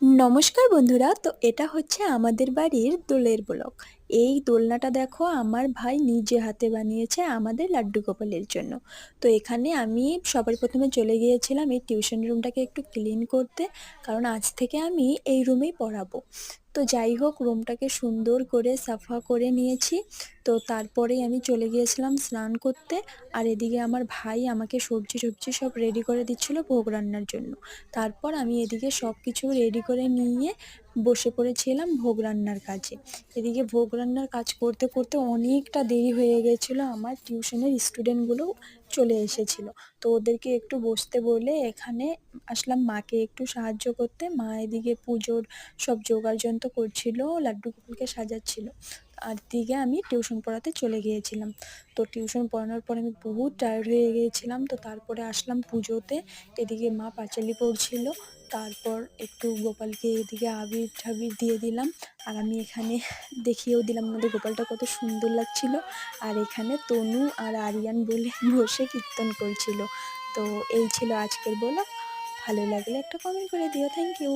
নমস্কার বন্ধুরা, তো এটা হচ্ছে আমাদের বাড়ির দোলের ব্লগ। এই দোলনাটা দেখো আমার ভাই নিজে হাতে বানিয়েছে আমাদের লাড্ডু গোপালের জন্য। তো এখানে আমি সবার প্রথমে চলে গিয়েছিলাম এই টিউশন রুমটাকে একটু ক্লিন করতে, কারণ আজ থেকে আমি এই রুমেই পড়াবো। তো যাই হোক, রুমটাকে সুন্দর করে সাফা করে নিয়েছি। তো তারপরেই আমি চলে গিয়েছিলাম স্নান করতে। আর এদিকে আমার ভাই আমাকে সবজি টবজি সব রেডি করে দিচ্ছিল ভোগ রান্নার জন্য। তারপর আমি এদিকে সব কিছু রেডি করে নিয়ে বসে পড়েছিলাম ভোগ রান্নার কাজে। এদিকে ভোগ রান্নার কাজ করতে করতে অনেকটা দেরি হয়ে গেছিলো, আমার টিউশনের স্টুডেন্টগুলো চলে এসেছিলো। তো ওদেরকে একটু বসতে বলে এখানে আসলাম মাকে একটু সাহায্য করতে। মা এদিকে পুজোর সব জোগাড় যন্ত্র করছিল, লাড্ডু গোপালকে সাজাচ্ছিল। আর দিকে আমি টিউশন পড়াতে চলে গিয়েছিলাম। তো টিউশন পড়ানোর পর আমি বহুত টায়ার্ড হয়ে গিয়েছিলাম। তো তারপরে আসলাম পুজোতে। এদিকে মা পাঁচালি পড়ছিল, তারপর একটু গোপালকে এদিকে আবির ঠাবির দিয়ে দিলাম। আর আমি এখানে দেখিয়েও দিলাম আমাদের গোপালটা কত সুন্দর লাগছিল। আর এখানে তনু আর আরিয়ান বলে বসে কীর্তন করছিল। তো এই ছিল আজকের ব্লগ। ভালো লাগলে একটা কমেন্ট করে দিও। Thank you.